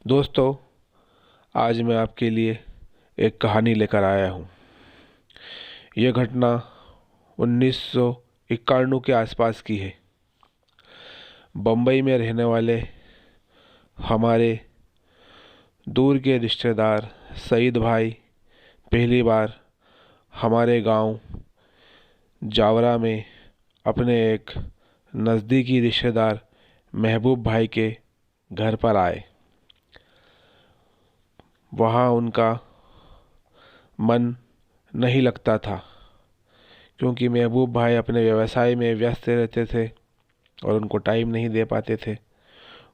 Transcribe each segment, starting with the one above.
दोस्तों, आज मैं आपके लिए एक कहानी लेकर आया हूँ। यह घटना 1991 के आसपास की है। बम्बई में रहने वाले हमारे दूर के रिश्तेदार सईद भाई पहली बार हमारे गांव जावरा में अपने एक नज़दीकी रिश्तेदार महबूब भाई के घर पर आए। वहाँ उनका मन नहीं लगता था, क्योंकि महबूब भाई अपने व्यवसाय में व्यस्त रहते थे और उनको टाइम नहीं दे पाते थे।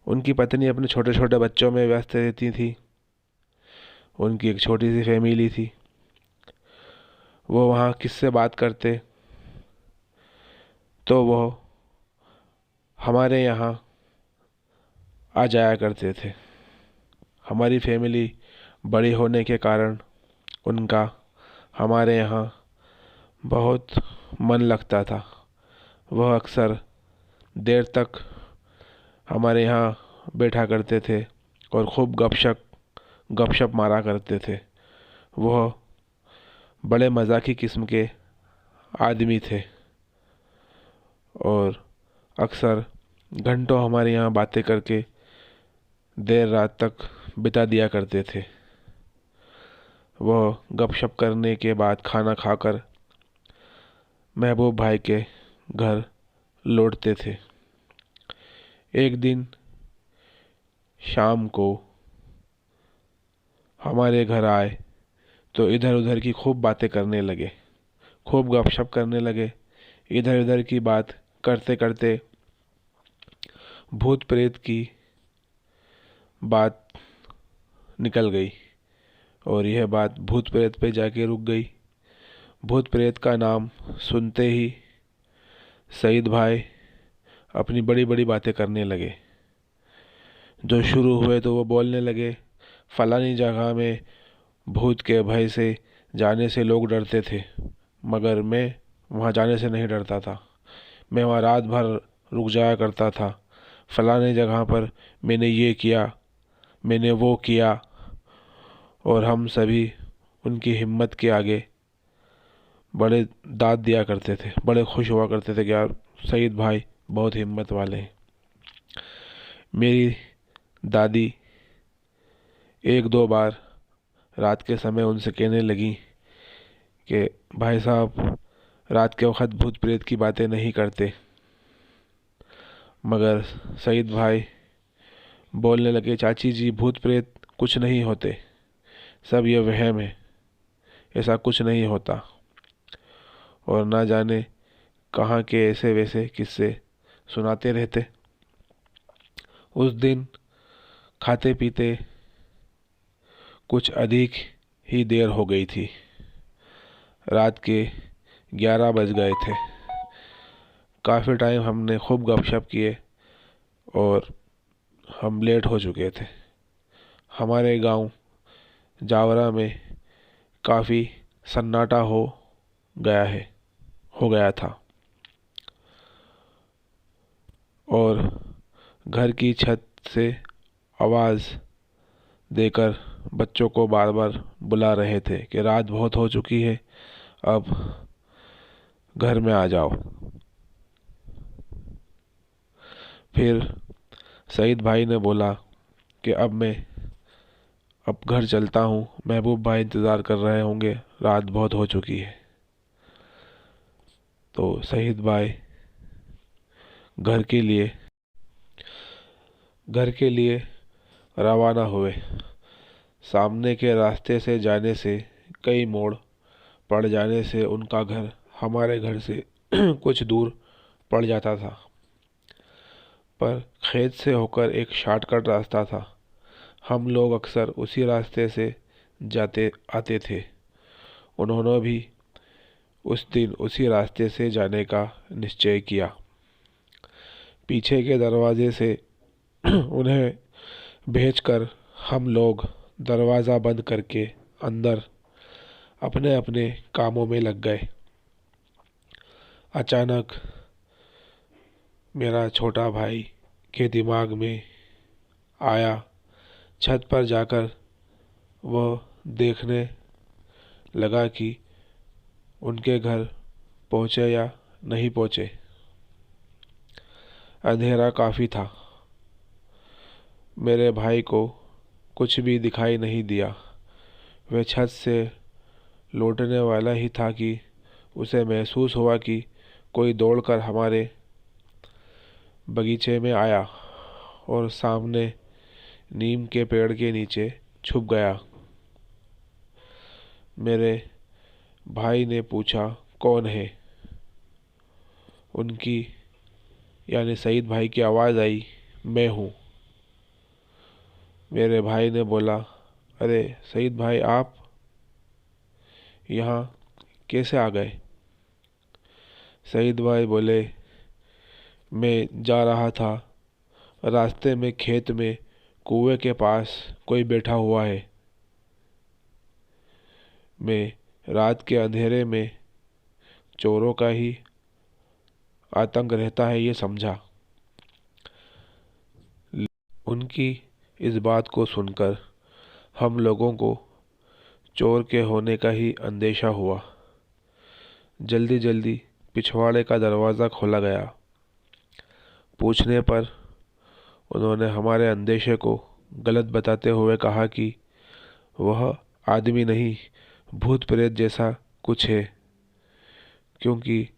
उनकी पत्नी अपने छोटे छोटे बच्चों में व्यस्त रहती थी। उनकी एक छोटी सी फैमिली थी। वो वहाँ किससे बात करते, तो वो हमारे यहाँ आ जाया करते थे। हमारी फैमिली बड़ी होने के कारण उनका हमारे यहाँ बहुत मन लगता था। वह अक्सर देर तक हमारे यहाँ बैठा करते थे और खूब गपशप मारा करते थे। वह बड़े मजाकी किस्म के आदमी थे और अक्सर घंटों हमारे यहाँ बातें करके देर रात तक बिता दिया करते थे। वह गपशप करने के बाद खाना खाकर महबूब भाई के घर लौटते थे। एक दिन शाम को हमारे घर आए तो इधर उधर की खूब बातें करने लगे, खूब गपशप करने लगे। इधर उधर की बात करते करते भूत प्रेत की बात निकल गई और यह बात भूत प्रेत पे जाके रुक गई। भूत प्रेत का नाम सुनते ही सईद भाई अपनी बड़ी बड़ी बातें करने लगे। जो शुरू हुए तो वो बोलने लगे, फलानी जगह में भूत के भय से जाने से लोग डरते थे, मगर मैं वहाँ जाने से नहीं डरता था। मैं वहाँ रात भर रुक जाया करता था। फलाने जगह पर मैंने ये किया, मैंने वो किया। और हम सभी उनकी हिम्मत के आगे बड़े दाद दिया करते थे, बड़े खुश हुआ करते थे कि यार सईद भाई बहुत हिम्मत वाले हैं। मेरी दादी एक दो बार रात के समय उनसे कहने लगी कि भाई साहब रात के वक्त भूत प्रेत की बातें नहीं करते, मगर सईद भाई बोलने लगे, चाची जी भूत प्रेत कुछ नहीं होते, सब ये वहम है, ऐसा कुछ नहीं होता। और ना जाने कहाँ के ऐसे वैसे किस्से सुनाते रहते। उस दिन खाते पीते कुछ अधिक ही देर हो गई थी। रात के 11 बज गए थे। काफ़ी टाइम हमने खूब गपशप किए और हम लेट हो चुके थे। हमारे गांव जावरा में काफ़ी सन्नाटा हो गया था और घर की छत से आवाज़ देकर बच्चों को बार बार बुला रहे थे कि रात बहुत हो चुकी है, अब घर में आ जाओ। फिर सईद भाई ने बोला कि अब घर चलता हूँ, महबूब भाई इंतज़ार कर रहे होंगे, रात बहुत हो चुकी है। तो सईद भाई घर के लिए घर के लिए रवाना हुए। सामने के रास्ते से जाने से कई मोड़ पड़ जाने से उनका घर हमारे घर से कुछ दूर पड़ जाता था, पर खेत से होकर एक शॉर्टकट रास्ता था। हम लोग अक्सर उसी रास्ते से जाते आते थे। उन्होंने भी उस दिन उसी रास्ते से जाने का निश्चय किया। पीछे के दरवाजे से उन्हें भेजकर हम लोग दरवाज़ा बंद करके अंदर अपने अपने कामों में लग गए। अचानक मेरा छोटा भाई के दिमाग में आया छत पर जाकर वह देखने लगा कि उनके घर पहुँचे या नहीं पहुँचे। अंधेरा काफ़ी था। मेरे भाई को कुछ भी दिखाई नहीं दिया। वह छत से लौटने वाला ही था कि उसे महसूस हुआ कि कोई दौड़कर हमारे बगीचे में आया और सामने नीम के पेड़ के नीचे छुप गया। मेरे भाई ने पूछा, कौन है? उनकी यानी सईद भाई की आवाज़ आई, मैं हूँ। मेरे भाई ने बोला, अरे सईद भाई, आप यहाँ कैसे आ गए? सईद भाई बोले, मैं जा रहा था, रास्ते में खेत में कुएं के पास कोई बैठा हुआ है। मैं रात के अंधेरे में चोरों का ही आतंक रहता है ये समझा। उनकी इस बात को सुनकर हम लोगों को चोर के होने का ही अंदेशा हुआ। जल्दी जल्दी पिछवाड़े का दरवाज़ा खोला गया। पूछने पर उन्होंने हमारे अंदेशे को गलत बताते हुए कहा कि वह आदमी नहीं, भूत प्रेत जैसा कुछ है, क्योंकि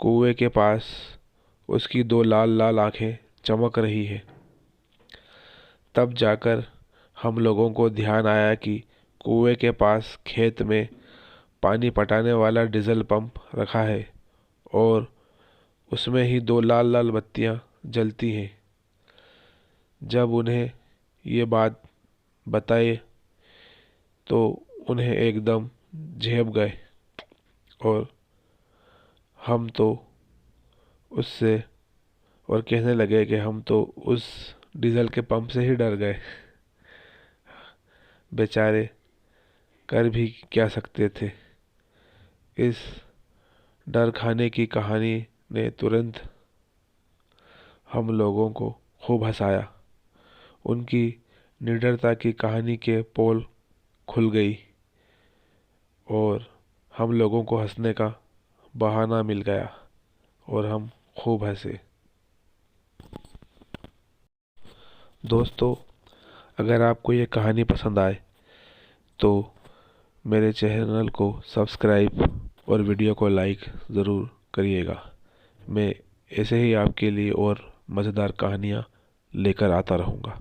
कुएं के पास उसकी दो लाल लाल आंखें चमक रही है। तब जाकर हम लोगों को ध्यान आया कि कुएं के पास खेत में पानी पटाने वाला डीजल पंप रखा है और उसमें ही दो लाल लाल बत्तियां जलती हैं। जब उन्हें ये बात बताई तो उन्हें एकदम झेप गए और हम तो उससे और कहने लगे कि हम तो उस डीजल के पंप से ही डर गए। बेचारे कर भी क्या सकते थे। इस डर खाने की कहानी ने तुरंत हम लोगों को खूब हंसाया। उनकी निडरता की कहानी के पोल खुल गई और हम लोगों को हंसने का बहाना मिल गया और हम खूब हंसे। दोस्तों, अगर आपको ये कहानी पसंद आए तो मेरे चैनल को सब्सक्राइब और वीडियो को लाइक ज़रूर करिएगा। मैं ऐसे ही आपके लिए और मज़ेदार कहानियाँ लेकर आता रहूँगा।